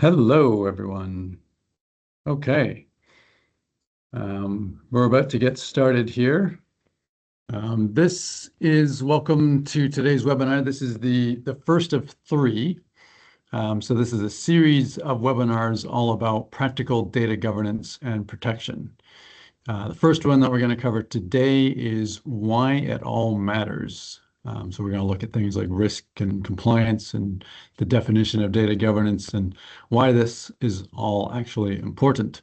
Hello, everyone. Okay, we're about to get started here. This is welcome to today's webinar. This is the first of three. So this is a series of webinars all about practical data governance and protection. The first one that we're going to cover today is why it all matters. So we're going to look at things like risk and compliance and the definition of data governance and why this is all actually important.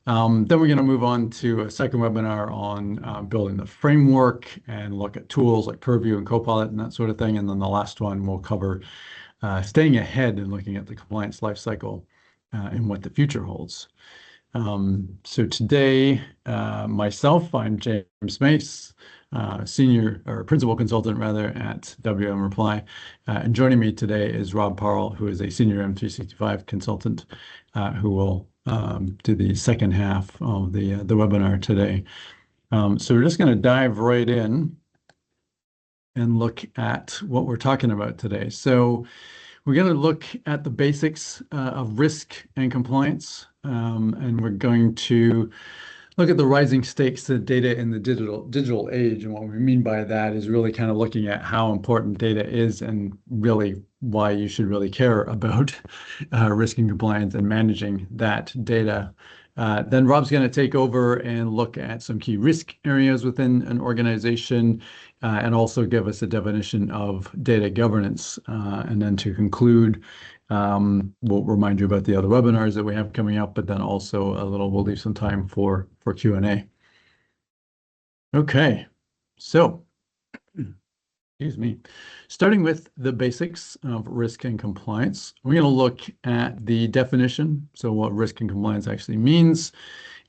Then we're going to move on to a second webinar on building the framework and look at tools like Purview and Copilot and that sort of thing. And then the last one will cover staying ahead and looking at the compliance lifecycle and what the future holds. So today, myself, I'm James Mace, senior or principal consultant rather at WM Reply. And joining me today is Rob Parle, who is a senior M365 consultant, who will do the second half of the webinar today. So we're just going to dive right in and look at what we're talking about today. So we're going to look at the basics of risk and compliance, and we're going to look at the rising stakes of data in the digital age. And what we mean by that is really kind of looking at how important data is and really why you should really care about risk and compliance and managing that data. Then Rob's going to take over and look at some key risk areas within an organization and also give us a definition of data governance. And then to conclude, we'll remind you about the other webinars that we have coming up, but then also we'll leave some time for Q&A. Okay, so excuse me. Starting with the basics of risk and compliance, we're going to look at the definition, so what risk and compliance actually means,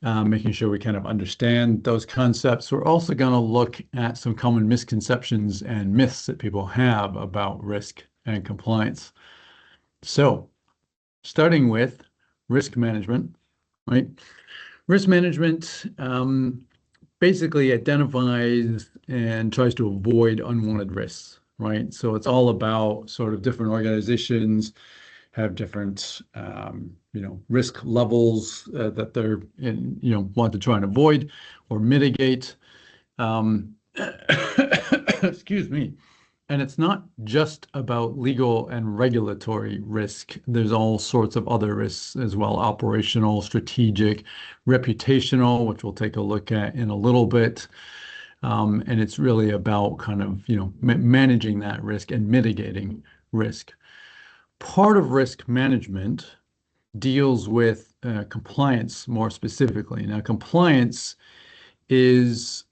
making sure we kind of understand those concepts. We're also going to look at some common misconceptions and myths that people have about risk and compliance. So, starting with risk management, right? Risk management basically identifies and tries to avoid unwanted risks, right? So it's all about sort of different organizations have different, risk levels that they're in, want to try and avoid or mitigate. Excuse me. And it's not just about legal and regulatory risk. There's all sorts of other risks as well, operational, strategic, reputational, which we'll take a look at in a little bit. And it's really about kind of, managing that risk and mitigating risk. Part of risk management deals with compliance more specifically. Now, compliance is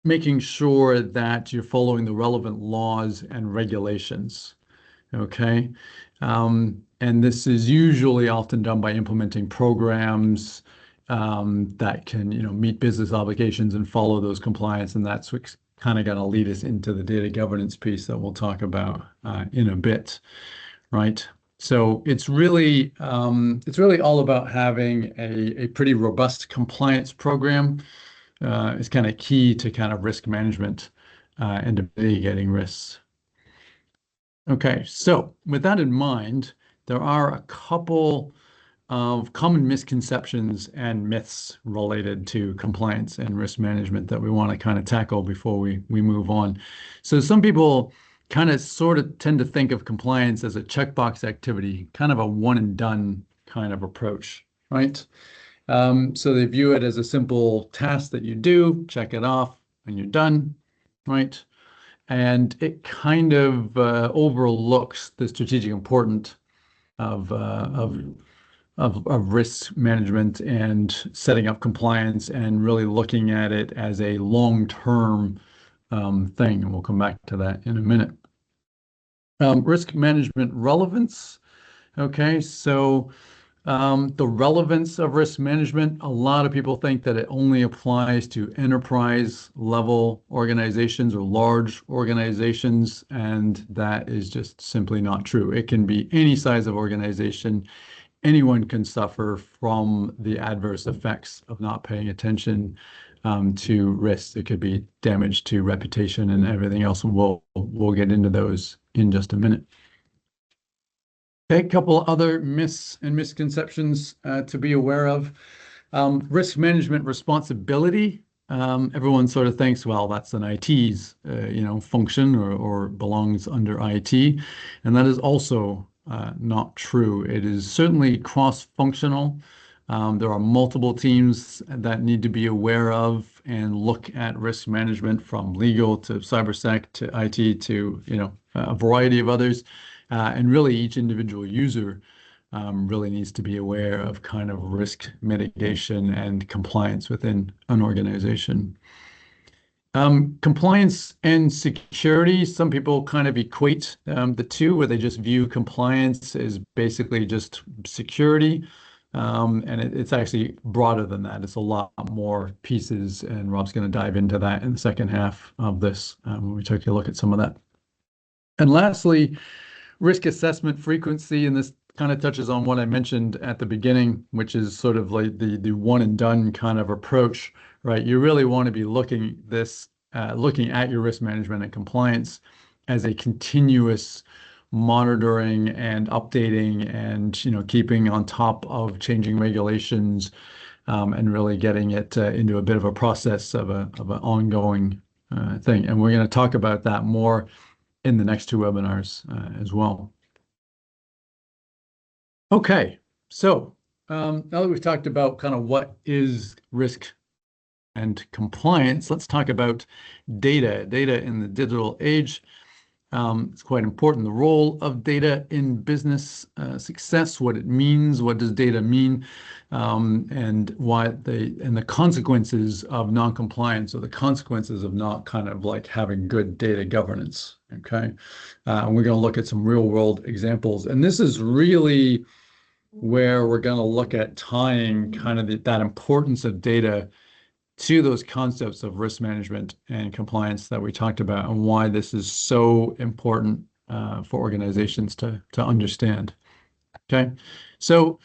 making sure that you're following the relevant laws and regulations, okay? And this is usually often done by implementing programs that can, meet business obligations and follow those compliance, and that's what's kind of going to lead us into the data governance piece that we'll talk about in a bit, right? So it's really all about having a pretty robust compliance program. Is kind of key to kind of risk management and to mitigating risks. Okay, so with that in mind, there are a couple of common misconceptions and myths related to compliance and risk management that we want to kind of tackle before we move on. So some people kind of sort of tend to think of compliance as a checkbox activity, kind of a one and done kind of approach, right? So they view it as a simple task that you do, check it off, and you're done, right? And it kind of overlooks the strategic importance of risk management and setting up compliance and really looking at it as a long-term thing. And we'll come back to that in a minute. Risk management relevance. Okay, so the relevance of risk management, a lot of people think that it only applies to enterprise level organizations or large organizations, and that is just simply not true. It can be any size of organization. Anyone can suffer from the adverse effects of not paying attention to risks. It could be damage to reputation and everything else, and we'll get into those in just a minute. A couple other myths and misconceptions to be aware of. Risk management responsibility. Everyone sort of thinks, well, that's an IT's function or belongs under IT, and that is also not true. It is certainly cross-functional. There are multiple teams that need to be aware of and look at risk management, from legal to cybersec to IT to a variety of others. And really, each individual user really needs to be aware of kind of risk mitigation and compliance within an organization. Compliance and security, some people kind of equate the two, where they just view compliance as basically just security. And it's actually broader than that. It's a lot more pieces, and Rob's going to dive into that in the second half of this when we take a look at some of that. And lastly, risk assessment frequency, and this kind of touches on what I mentioned at the beginning, which is sort of like the one and done kind of approach, right? You really want to be looking at your risk management and compliance as a continuous monitoring and updating, and keeping on top of changing regulations, and really getting it into a bit of a process of an ongoing thing. And we're going to talk about that more in the next two webinars as well. Okay, so now that we've talked about kind of what is risk and compliance, let's talk about data. Data in the digital age. It's quite important. The role of data in business success, what it means, what does data mean, and the consequences of non-compliance, or the consequences of not kind of like having good data governance. Okay, and we're going to look at some real world examples, and this is really where we're going to look at tying kind of that importance of data to those concepts of risk management and compliance that we talked about, and why this is so important for organizations to understand. Okay, so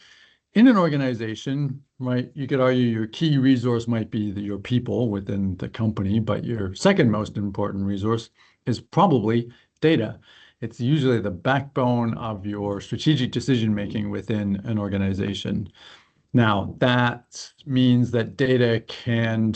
in an organization, right, you could argue your key resource might be your people within the company, but your second most important resource is probably data. It's usually the backbone of your strategic decision making within an organization. Now, that means that data can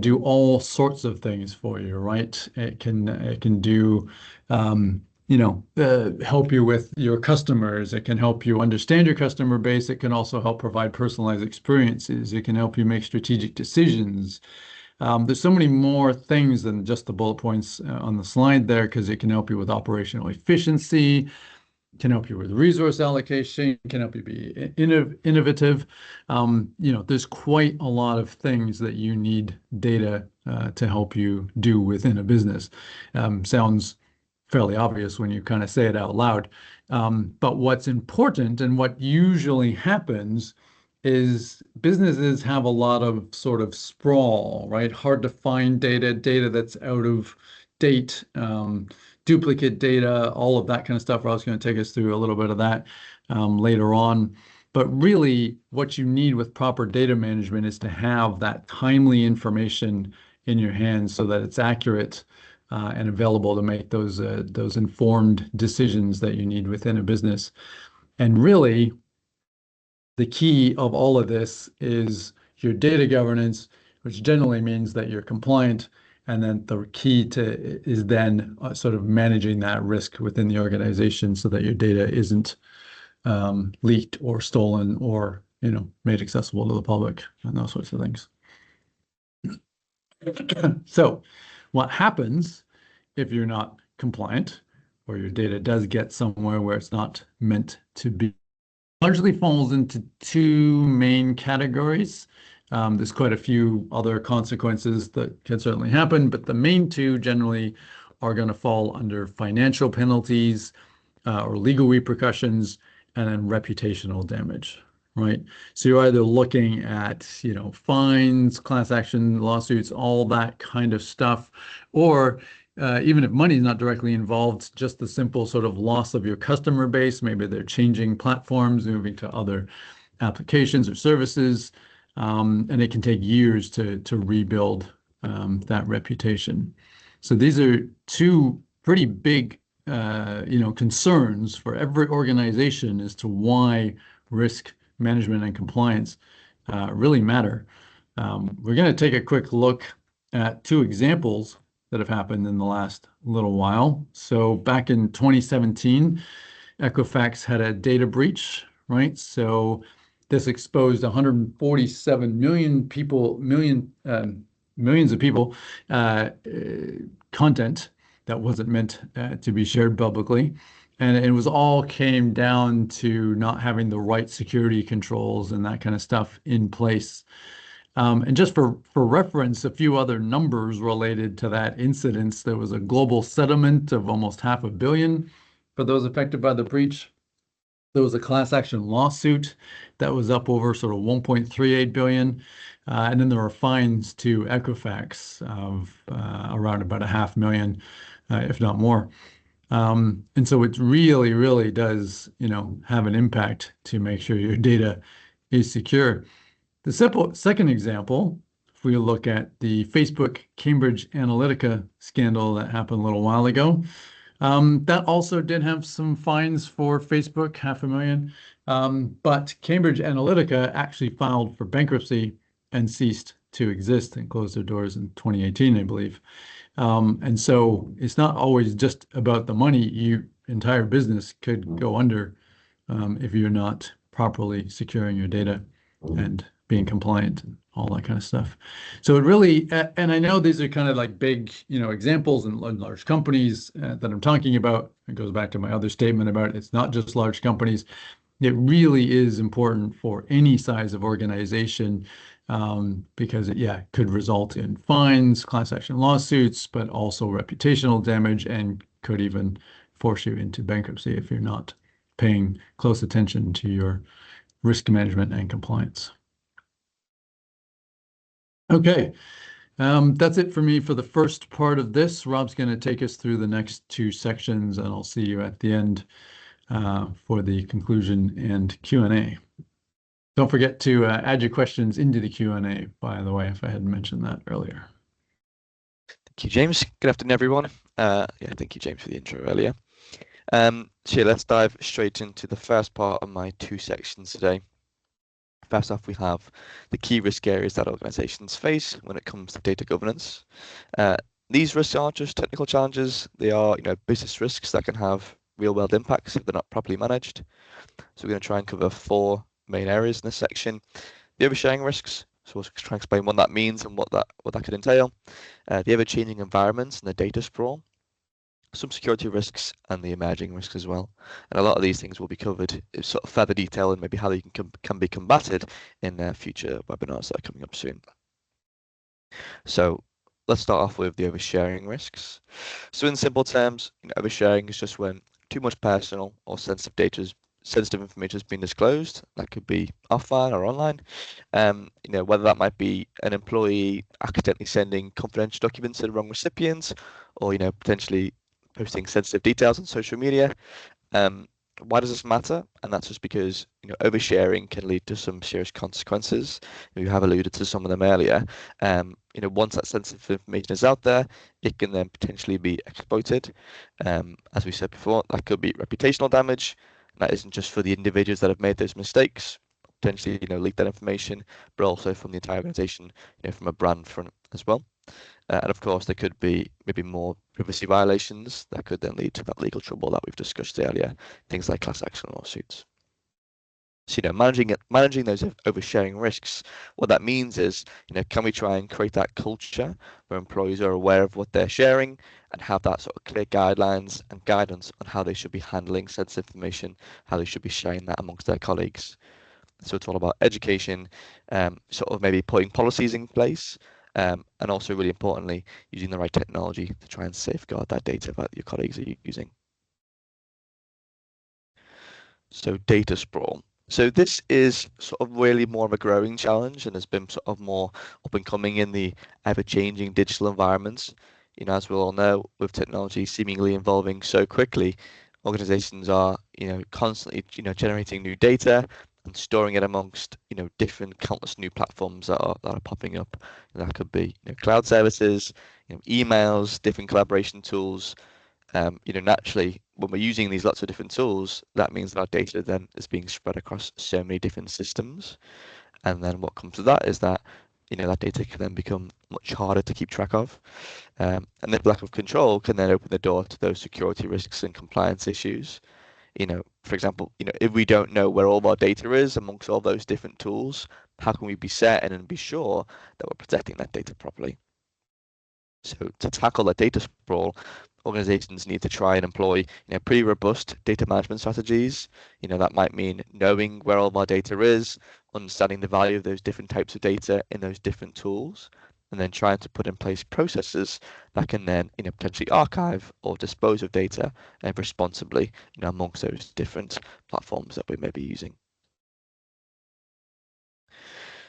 do all sorts of things for you, right? It can do help you with your customers. It can help you understand your customer base. It can also help provide personalized experiences. It can help you make strategic decisions. There's so many more things than just the bullet points on the slide there, because it can help you with operational efficiency, can help you with resource allocation, can help you be innovative. There's quite a lot of things that you need data to help you do within a business. Sounds fairly obvious when you kind of say it out loud. But what's important, and what usually happens, is businesses have a lot of sort of sprawl, right? Hard to find data that's out of date, duplicate data, all of that kind of stuff. Rob's going to take us through a little bit of that later on. But really, what you need with proper data management is to have that timely information in your hands, so that it's accurate and available to make those informed decisions that you need within a business. And really, the key of all of this is your data governance, which generally means that you're compliant. And then the key is then sort of managing that risk within the organization, so that your data isn't leaked or stolen, or made accessible to the public, and those sorts of things. So what happens if you're not compliant, or your data does get somewhere where it's not meant to be? Largely falls into two main categories. There's quite a few other consequences that can certainly happen, but the main two generally are going to fall under financial penalties or legal repercussions, and then reputational damage, right? So you're either looking at, fines, class action lawsuits, all that kind of stuff, or even if money is not directly involved, just the simple sort of loss of your customer base. Maybe they're changing platforms, moving to other applications or services, and it can take years to rebuild that reputation. So these are two pretty big concerns for every organization as to why risk management and compliance really matter. We're going to take a quick look at two examples that have happened in the last little while. So back in 2017, Equifax had a data breach, right? So this exposed 147 million people, millions of people, content that wasn't meant to be shared publicly. And it was all came down to not having the right security controls and that kind of stuff in place. And just for reference, a few other numbers related to that incident. There was a global settlement of almost $500 million for those affected by the breach. There was a class action lawsuit that was up over sort of 1.38 billion. And then there are fines to Equifax of around about a $500,000, if not more. And so it really, really does, have an impact to make sure your data is secure. The simple second example, if we look at the Facebook Cambridge Analytica scandal that happened a little while ago, that also did have some fines for Facebook, $500,000. But Cambridge Analytica actually filed for bankruptcy and ceased to exist and closed their doors in 2018, I believe. And so it's not always just about the money. Your entire business could go under if you're not properly securing your data and being compliant and all that kind of stuff. So it really, and I know these are kind of like big, examples and large companies that I'm talking about. It goes back to my other statement about it's not just large companies. It really is important for any size of organization because it could result in fines, class action lawsuits, but also reputational damage and could even force you into bankruptcy if you're not paying close attention to your risk management and compliance. Okay, that's it for me for the first part of this. Rob's going to take us through the next two sections, and I'll see you at the end for the conclusion and Q&A. Don't forget to add your questions into the Q&A, by the way, if I hadn't mentioned that earlier. Thank you, James. Good afternoon, everyone. Thank you, James, for the intro earlier. So let's dive straight into the first part of my two sections today. First off, we have the key risk areas that organizations face when it comes to data governance. These risks aren't just technical challenges, they are business risks that can have real-world impacts if they're not properly managed. So we're going to try and cover four main areas in this section. The oversharing risks, so we'll try and explain what that means and what that could entail. The ever-changing environments and the data sprawl, some security risks and the emerging risks as well. And a lot of these things will be covered in sort of further detail and maybe how they can be combated in future webinars that are coming up soon. So let's start off with the oversharing risks. So in simple terms, oversharing is just when too much personal or sensitive information has been disclosed. That could be offline or online. Whether that might be an employee accidentally sending confidential documents to the wrong recipients, or potentially posting sensitive details on social media. Why does this matter? And that's just because oversharing can lead to some serious consequences. We have alluded to some of them earlier. Once that sensitive information is out there, it can then potentially be exploited. As we said before, that could be reputational damage. That isn't just for the individuals that have made those mistakes, potentially leak that information, but also from the entire organization, from a brand front as well. And of course, there could be maybe more privacy violations that could then lead to that legal trouble that we've discussed earlier, things like class action lawsuits. So, managing those oversharing risks, what that means is, can we try and create that culture where employees are aware of what they're sharing and have that sort of clear guidelines and guidance on how they should be handling sensitive information, how they should be sharing that amongst their colleagues. So it's all about education, sort of maybe putting policies in place, and also really importantly, using the right technology to try and safeguard that data that your colleagues are using. So data sprawl. So this is sort of really more of a growing challenge and has been sort of more up and coming in the ever-changing digital environments. As we all know, with technology seemingly evolving so quickly, organizations are, constantly, generating new data and storing it amongst, different countless new platforms that are popping up. And that could be, cloud services, emails, different collaboration tools, Naturally, when we're using these lots of different tools, that means that our data then is being spread across so many different systems. And then what comes with that is that, that data can then become much harder to keep track of. And the lack of control can then open the door to those security risks and compliance issues. For example, if we don't know where all of our data is amongst all those different tools, how can we be certain and be sure that we're protecting that data properly? So to tackle that data sprawl, organizations need to try and employ, pretty robust data management strategies. That might mean knowing where all of our data is, understanding the value of those different types of data in those different tools, and then trying to put in place processes that can then, potentially archive or dispose of data responsibly, amongst those different platforms that we may be using.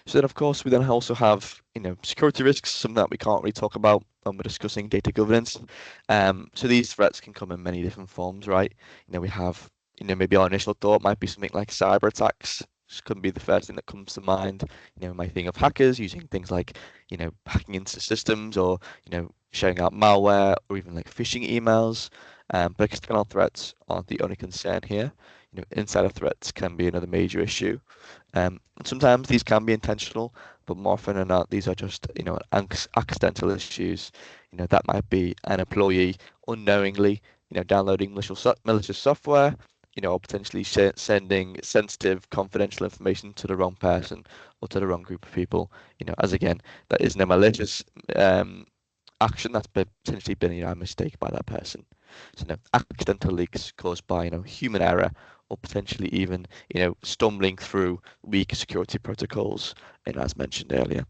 So then, of course, we then also have, security risks, something that we can't really talk about when we're discussing data governance. So these threats can come in many different forms, right? We have, maybe our initial thought might be something like cyber attacks. This couldn't be the first thing that comes to mind. We might think of hackers using things like, hacking into systems or, sharing out malware or even like phishing emails. But external threats aren't the only concern here. Insider threats can be another major issue. Sometimes these can be intentional, but more often than not, these are just, accidental issues. That might be an employee unknowingly, downloading malicious software, or potentially sending sensitive, confidential information to the wrong person or to the wrong group of people. As again, that isn't a malicious action, that's potentially been, a mistake by that person. So, accidental leaks caused by, human error or potentially even, stumbling through weak security protocols, as mentioned earlier.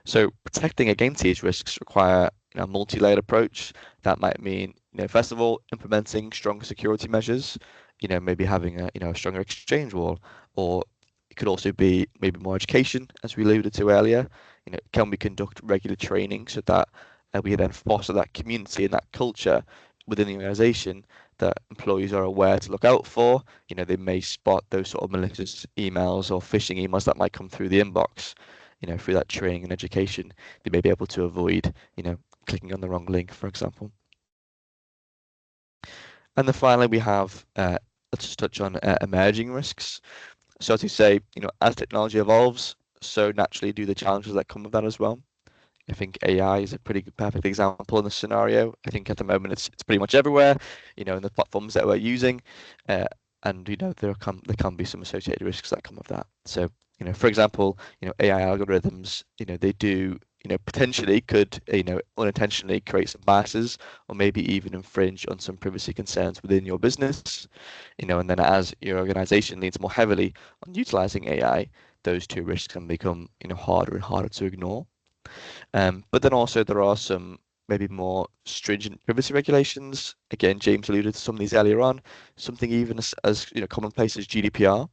So protecting against these risks require, a multi-layered approach. That might mean, first of all, implementing strong security measures, maybe having a stronger exchange wall, or it could also be maybe more education, as we alluded to earlier. Can we conduct regular training so that we then foster that community and that culture within the organization that employees are aware to look out for. They may spot those sort of malicious emails or phishing emails that might come through the inbox. Through that training and education, they may be able to avoid, clicking on the wrong link, for example. And then finally, we have, let's just touch on emerging risks. So to say, as technology evolves, so naturally do the challenges that come with that as well. I think AI is a pretty good, perfect example in this scenario. I think at the moment it's pretty much everywhere, in the platforms that we're using, and there can be some associated risks that come with that. So for example, AI algorithms, they do potentially could unintentionally create some biases or maybe even infringe on some privacy concerns within your business, and then as your organization leans more heavily on utilizing AI, those two risks can become harder and harder to ignore. But then also there are some maybe more stringent privacy regulations. Again, James alluded to some of these earlier on. Something even as commonplace as GDPR.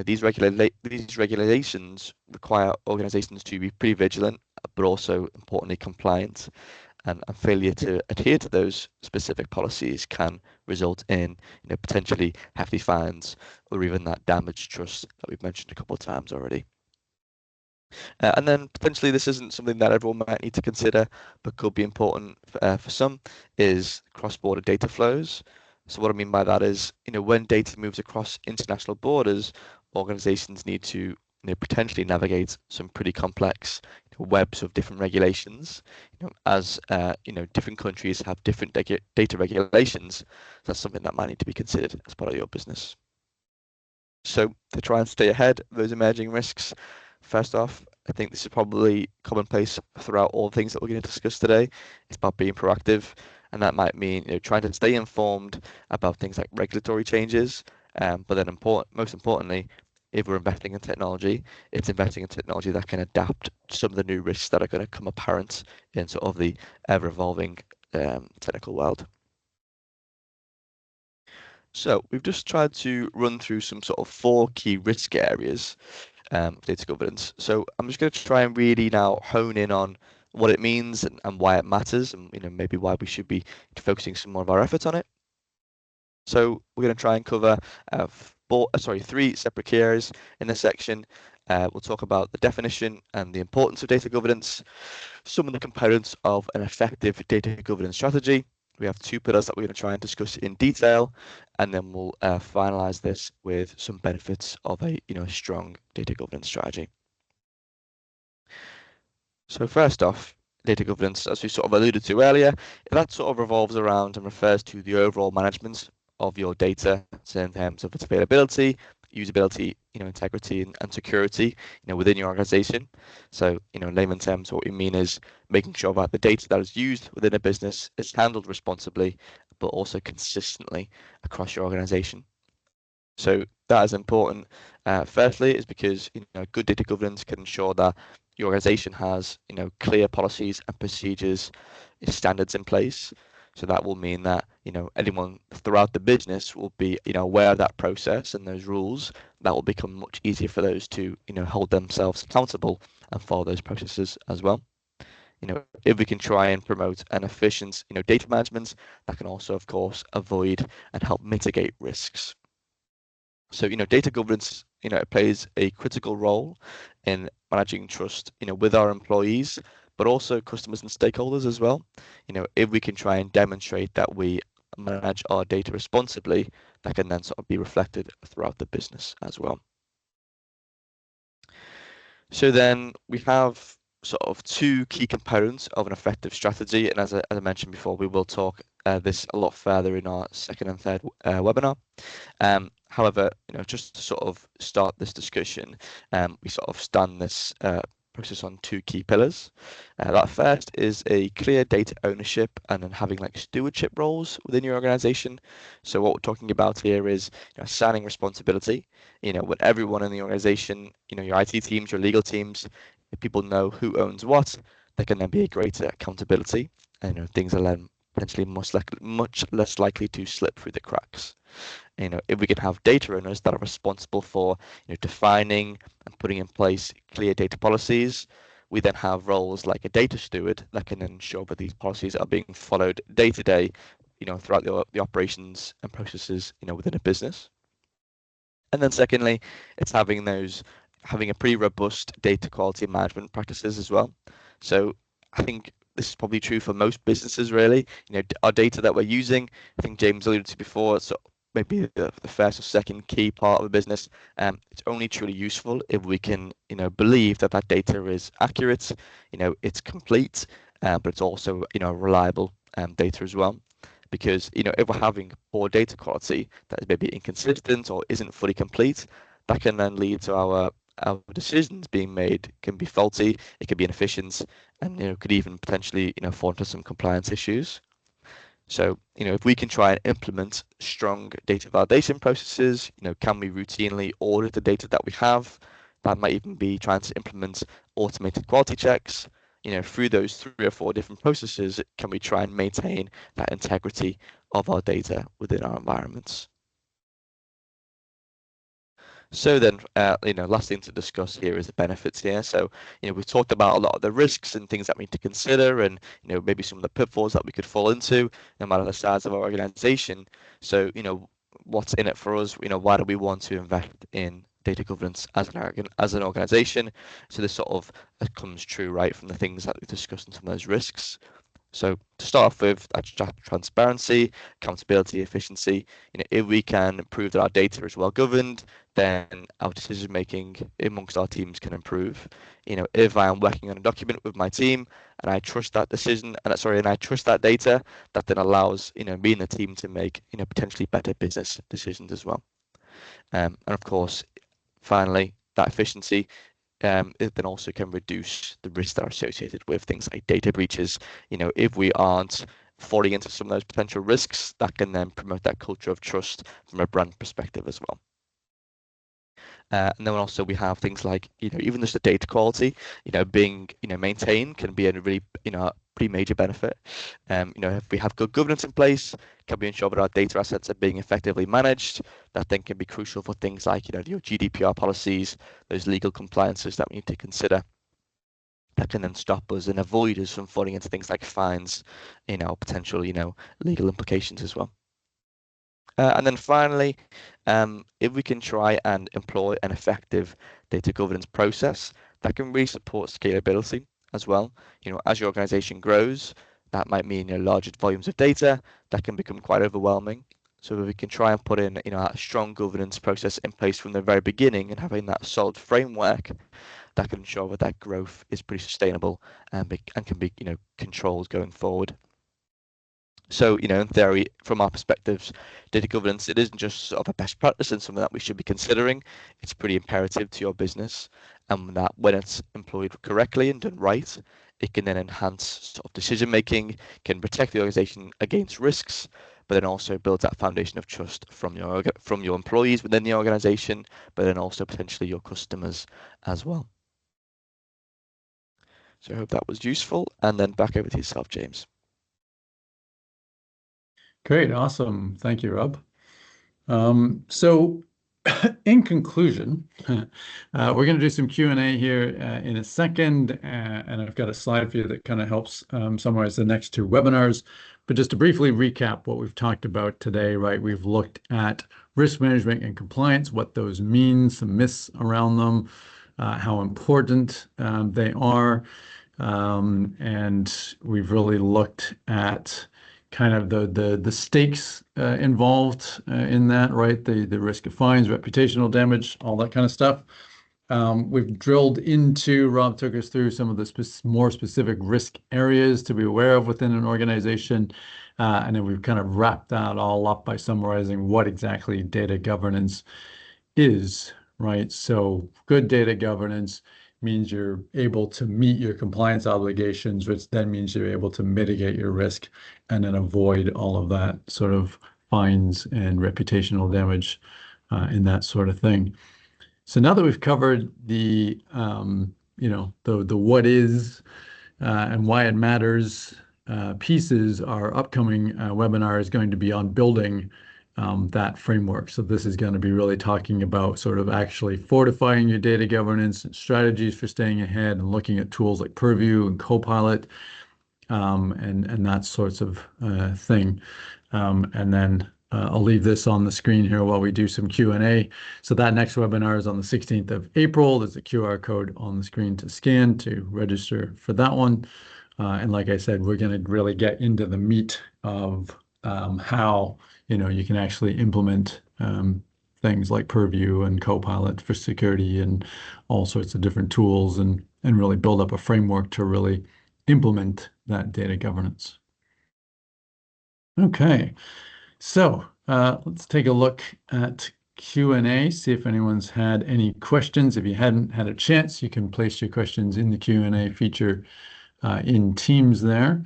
These regulations require organizations to be pretty vigilant, but also importantly compliant. And failure to adhere to those specific policies can result in potentially hefty fines or even that damaged trust that we've mentioned a couple of times already. And then potentially this isn't something that everyone might need to consider, but could be important for some, is cross-border data flows. So what I mean by that is, when data moves across international borders, organizations need to, potentially navigate some pretty complex webs of different regulations. As different countries have different data regulations, that's something that might need to be considered as part of your business. So to try and stay ahead of those emerging risks, first off, I think this is probably commonplace throughout all the things that we're going to discuss today. It's about being proactive, and that might mean trying to stay informed about things like regulatory changes. But then most importantly, if we're investing in technology, it's investing in technology that can adapt to some of the new risks that are going to come apparent in sort of the ever-evolving technical world. So we've just tried to run through some sort of 4 key risk areas data governance. So I'm just going to try and really now hone in on what it means and why it matters, and maybe why we should be focusing some more of our effort on it. So we're going to try and cover 3 separate key areas in this section. We'll talk about the definition and the importance of data governance, some of the components of an effective data governance strategy, We have two pillars that we're going to try and discuss in detail, and then we'll finalize this with some benefits of a strong data governance strategy. So first off, data governance, as we sort of alluded to earlier, that sort of revolves around and refers to the overall management of your data, so in terms of its availability, usability, integrity and security, within your organization. So, in layman terms, what we mean is making sure that the data that is used within a business is handled responsibly, but also consistently across your organization. So that is important. Firstly, is because good data governance can ensure that your organization has clear policies and procedures, standards in place. So that will mean that anyone throughout the business will be aware of that process and those rules. That will become much easier for those to hold themselves accountable and follow those processes as well. If we can try and promote an efficient data management, that can also of course avoid and help mitigate risks. So, data governance, it plays a critical role in managing trust, with our employees, but also customers and stakeholders as well. If we can try and demonstrate that we manage our data responsibly, that can then sort of be reflected throughout the business as well. So then we have sort of two key components of an effective strategy. And as I mentioned before, we will talk this a lot further in our second and third webinar. However, just to sort of start this discussion, we sort of stand this process on two key pillars. That first is a clear data ownership and then having like stewardship roles within your organization. So what we're talking about here is assigning responsibility. When everyone in the organization, your IT teams, your legal teams, if people know who owns what, there can then be a greater accountability, and things are then potentially much less likely to slip through the cracks. If we can have data owners that are responsible for defining and putting in place clear data policies, we then have roles like a data steward that can ensure that these policies are being followed day to day, throughout the operations and processes, within a business. And then secondly, it's having a pretty robust data quality management practices as well. So I think this is probably true for most businesses, really. Our data that we're using, I think James alluded to before, so maybe the first or second key part of a business. It's only truly useful if we can, believe that that data is accurate, it's complete, but it's also, reliable data as well. Because if we're having poor data quality that is maybe inconsistent or isn't fully complete, that can then lead to our decisions being made can be faulty, it can be inefficient, and could even potentially fall into some compliance issues. So, if we can try and implement strong data validation processes, can we routinely audit the data that we have? That might even be trying to implement automated quality checks. Through those 3 or 4 different processes, can we try and maintain that integrity of our data within our environments? So then, last thing to discuss here is the benefits here. So, we've talked about a lot of the risks and things that we need to consider, and maybe some of the pitfalls that we could fall into, no matter the size of our organization. So, what's in it for us? Why do we want to invest in data governance as an organization? So this sort of comes true right from the things that we discussed and some of those risks. So to start off with, that's transparency, accountability, efficiency. If we can prove that our data is well governed, then our decision making amongst our teams can improve. If I am working on a document with my team and I trust that decision, and I trust that data, that then allows me and the team to make potentially better business decisions as well. And of course, finally, that efficiency it then also can reduce the risks that are associated with things like data breaches. If we aren't falling into some of those potential risks, that can then promote that culture of trust from a brand perspective as well. And then also we have things like, even just the data quality, being, maintained can be a really, pretty major benefit. If we have good governance in place, can we ensure that our data assets are being effectively managed? That then can be crucial for things like, your GDPR policies, those legal compliances that we need to consider. That can then stop us and avoid us from falling into things like fines, potential, legal implications as well. And then finally, if we can try and employ an effective data governance process, that can really support scalability as well. As your organization grows, that might mean larger volumes of data that can become quite overwhelming. So if we can try and put in a strong governance process in place from the very beginning and having that solid framework that can ensure that that growth is pretty sustainable and can be controlled going forward. So, in theory, from our perspectives, data governance, it isn't just sort of a best practice and something that we should be considering. It's pretty imperative to your business, and that when it's employed correctly and done right, it can then enhance sort of decision making, can protect the organization against risks, but then also builds that foundation of trust from your employees within the organization, but then also potentially your customers as well. So I hope that was useful, and then back over to yourself, James. Great, awesome. Thank you, Rob. So in conclusion, we're going to do some Q&A here in a second, and I've got a slide for you that kind of helps summarize the next two webinars. But just to briefly recap what we've talked about today, right? We've looked at risk management and compliance, what those mean, some myths around them, how important they are, and we've really looked at kind of the stakes involved in that, right? The risk of fines, reputational damage, all that kind of stuff. We've drilled into, Rob took us through some of the more specific risk areas to be aware of within an organization. And then we've kind of wrapped that all up by summarizing what exactly data governance is, right? So good data governance means you're able to meet your compliance obligations, which then means you're able to mitigate your risk and then avoid all of that sort of fines and reputational damage and that sort of thing. So now that we've covered the what is and why it matters pieces, our upcoming webinar is going to be on building that framework. So this is going to be really talking about sort of actually fortifying your data governance and strategies for staying ahead and looking at tools like Purview and Copilot and that sorts of thing. And then I'll leave this on the screen here while we do some Q&A. So that next webinar is on the 16th of April. There's a QR code on the screen to scan to register for that one. And like I said, we're going to really get into the meat of how you can actually implement things like Purview and Copilot for security and all sorts of different tools and really build up a framework to really implement that data governance. Okay, so let's take a look at Q&A, see if anyone's had any questions. If you hadn't had a chance, you can place your questions in the Q&A feature in Teams there.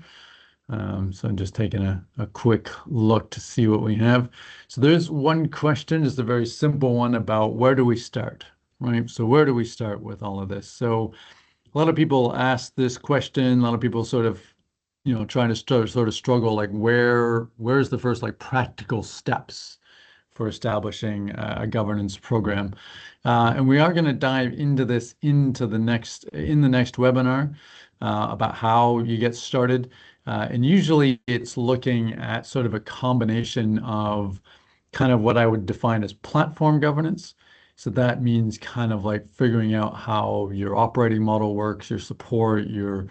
So I'm just taking a quick look to see what we have. So there's one question, just a very simple one about where do we start, right? So where do we start with all of this? So a lot of people ask this question. A lot of people sort of, trying to sort of struggle, like where's the first like practical steps for establishing a governance program? And we are going to dive into this in the next webinar about how you get started. And usually it's looking at sort of a combination of kind of what I would define as platform governance. So that means kind of like figuring out how your operating model works, your support, your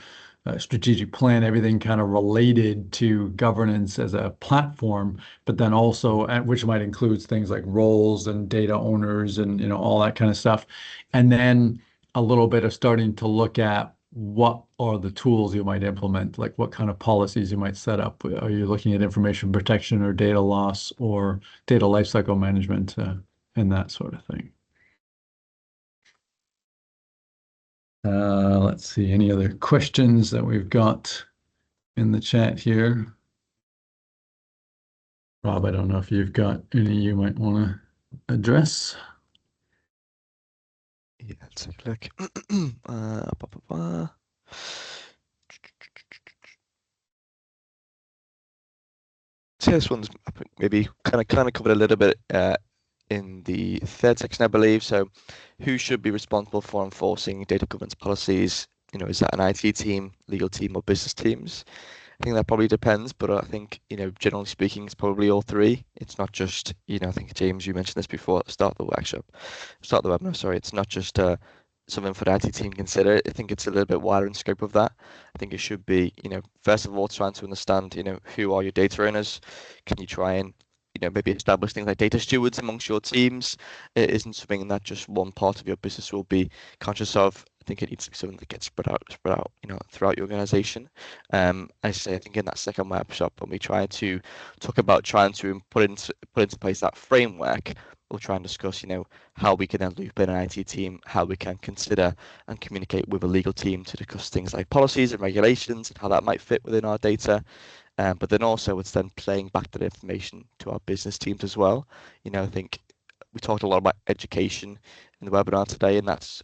strategic plan, everything kind of related to governance as a platform, but then also, which might include things like roles and data owners and all that kind of stuff. And then a little bit of starting to look at what are the tools you might implement, like what kind of policies you might set up. Are you looking at information protection or data loss or data lifecycle management and that sort of thing? Let's see, any other questions that we've got in the chat here? Rob, I don't know if you've got any you might want to address. Yeah, let's take a look. So this one's maybe kind of covered a little bit in the third section, I believe. So who should be responsible for enforcing data governance policies? Is that an IT team, legal team, or business teams? I think that probably depends, but I think, generally speaking, it's probably all three. It's not just, I think, James, you mentioned this before at the start of the webinar, sorry. It's not just something for the IT team to consider. I think it's a little bit wider in scope of that. I think it should be, first of all, trying to understand, who are your data owners? Can you try and, maybe establish things like data stewards amongst your teams? It isn't something that just one part of your business will be conscious of. I think it needs to be something that gets spread out, throughout your organization. I say, I think in that second workshop, when we try to talk about trying to put into place that framework, we'll try and discuss, how we can then loop in an IT team, how we can consider and communicate with a legal team to discuss things like policies and regulations and how that might fit within our data. But then also it's then playing back that information to our business teams as well. I think we talked a lot about education in the webinar today, and that's,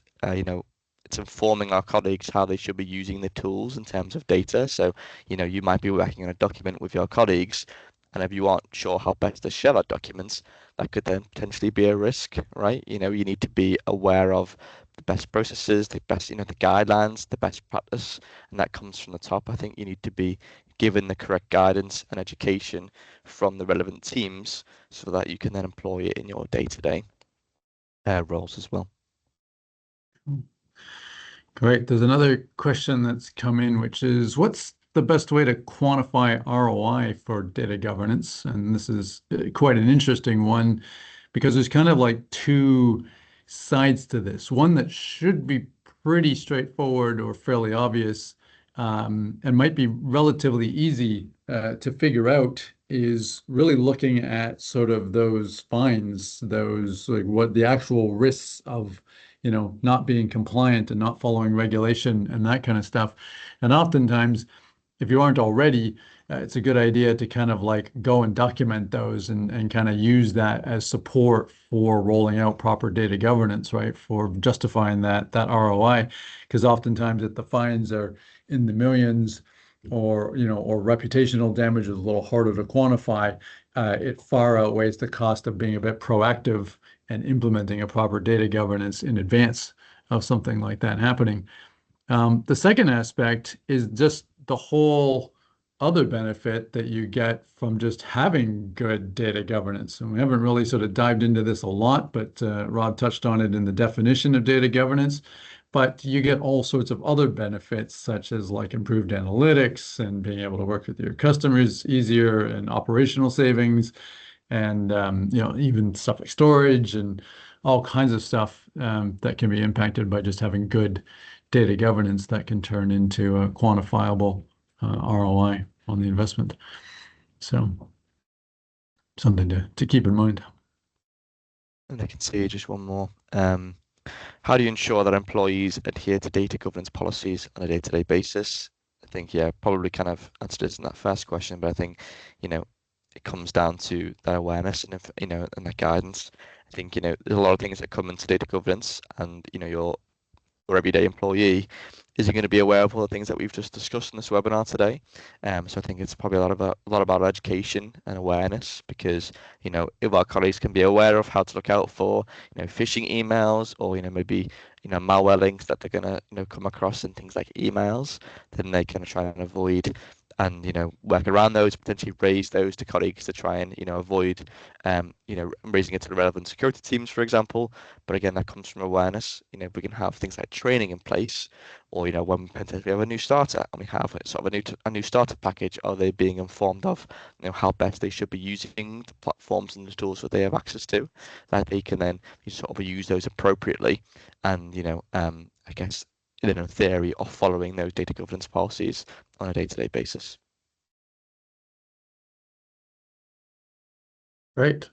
it's informing our colleagues how they should be using the tools in terms of data. So, you might be working on a document with your colleagues, and if you aren't sure how best to share that document, that could then potentially be a risk, right? You need to be aware of the best processes, the best, the guidelines, the best practice, and that comes from the top. I think you need to be given the correct guidance and education from the relevant teams so that you can then employ it in your day-to-day roles as well. Great. There's another question that's come in, which is, what's the best way to quantify ROI for data governance? And this is quite an interesting one because there's kind of like two sides to this. One that should be pretty straightforward or fairly obvious, and might be relatively easy to figure out, is really looking at sort of those fines, those like what the actual risks of not being compliant and not following regulation and that kind of stuff. And oftentimes, if you aren't already, it's a good idea to kind of like go and document those and kind of use that as support for rolling out proper data governance, right? For justifying that ROI, because oftentimes if the fines are in the millions, or reputational damage is a little harder to quantify, it far outweighs the cost of being a bit proactive and implementing a proper data governance in advance of something like that happening. The second aspect is just the whole other benefit that you get from just having good data governance. And we haven't really sort of dived into this a lot, but Rod touched on it in the definition of data governance. But you get all sorts of other benefits, such as like improved analytics and being able to work with your customers easier, and operational savings, and even stuff like storage and all kinds of stuff that can be impacted by just having good data governance that can turn into a quantifiable ROI on the investment. So something to keep in mind. And I can see just one more. How do you ensure that employees adhere to data governance policies on a day-to-day basis? I think, yeah, probably kind of answered this in that first question, but I think, it comes down to that awareness and, if, and that guidance. I think, there's a lot of things that come into data governance, and, your everyday employee isn't going to be aware of all the things that we've just discussed in this webinar today. So I think it's probably a lot about education and awareness, because if our colleagues can be aware of how to look out for phishing emails, or maybe malware links that they're going to come across in things like emails, then they can try and avoid and work around those, potentially raise those to colleagues to try and avoid raising it to the relevant security teams, for example. But again, that comes from awareness. If we can have things like training in place, or when potentially we have a new starter and we have sort of a new starter package, are they being informed of how best they should be using the platforms and the tools that they have access to, that they can then sort of use those appropriately, and I guess in theory of following those data governance policies on a day-to-day basis. Great.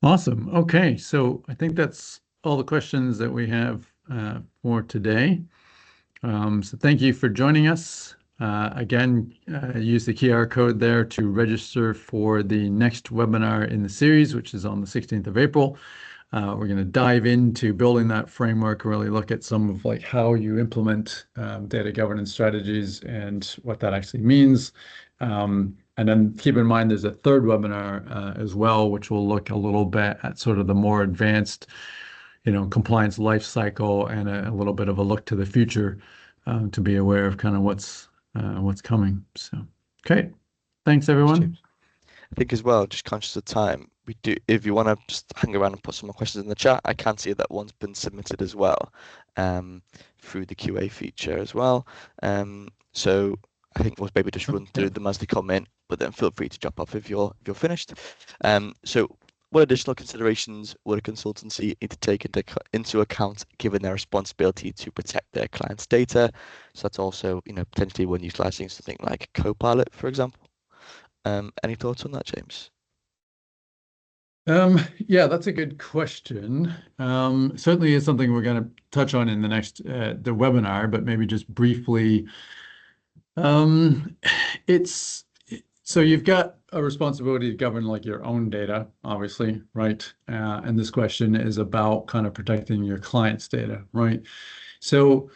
Awesome. Okay, so I think that's all the questions that we have for today. So thank you for joining us. Again, use the QR code there to register for the next webinar in the series, which is on the 16th of April. We're going to dive into building that framework, really look at some of like how you implement data governance strategies and what that actually means. And then keep in mind there's a third webinar as well, which will look a little bit at sort of the more advanced, compliance life cycle, and a little bit of a look to the future to be aware of kind of what's coming. So, okay. Thanks, everyone. I think as well, just conscious of time, we do, if you want to just hang around and put some more questions in the chat, I can see that one's been submitted as well, through the QA feature as well. So I think we'll maybe just run through them as they come in, but then feel free to drop off if you're finished. So what additional considerations would a consultancy need to take into account given their responsibility to protect their clients' data? So that's also, potentially when utilizing something like Copilot, for example. Any thoughts on that, James? Yeah, that's a good question. Certainly is something we're going to touch on in the next the webinar, but maybe just briefly. Um, it's so you've got a responsibility to govern like your own data, obviously, right? And this question is about kind of protecting your client's data, right? So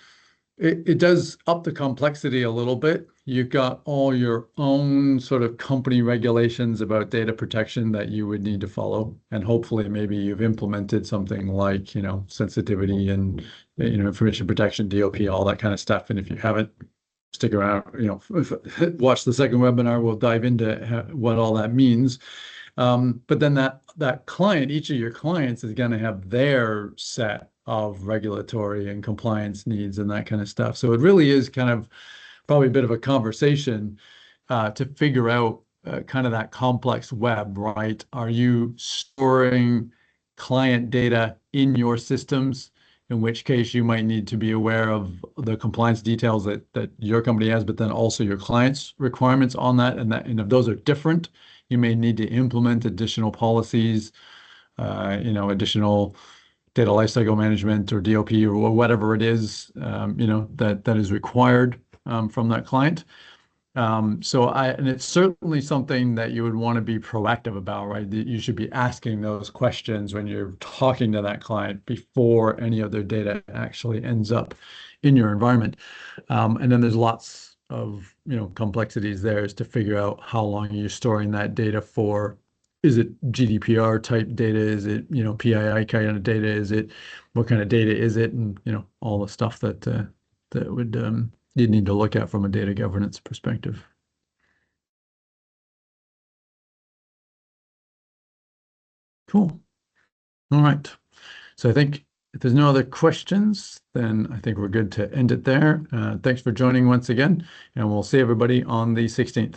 it does up the complexity a little bit. You've got all your own sort of company regulations about data protection that you would need to follow. And hopefully maybe you've implemented something like, sensitivity and, information protection, DOP, all that kind of stuff. And if you haven't, stick around, watch the second webinar. We'll dive into what all that means. But then that client, each of your clients is going to have their set of regulatory and compliance needs and that kind of stuff. So it really is kind of probably a bit of a conversation to figure out kind of that complex web, right? Are you storing client data in your systems? In which case you might need to be aware of the compliance details that your company has, but then also your client's requirements on that. And if those are different, you may need to implement additional policies, additional data lifecycle management or DLP or whatever it is, that is required from that client. And it's certainly something that you would want to be proactive about, right? That you should be asking those questions when you're talking to that client before any of their data actually ends up in your environment. And then there's lots of, complexities there is to figure out how long you're storing that data for. Is it GDPR type data? Is it, PII kind of data? Is it, what kind of data is it? And, all the stuff that would, you need to look at from a data governance perspective. Cool. All right. So I think if there's no other questions, then I think we're good to end it there. Thanks for joining once again, and we'll see everybody on the 16th.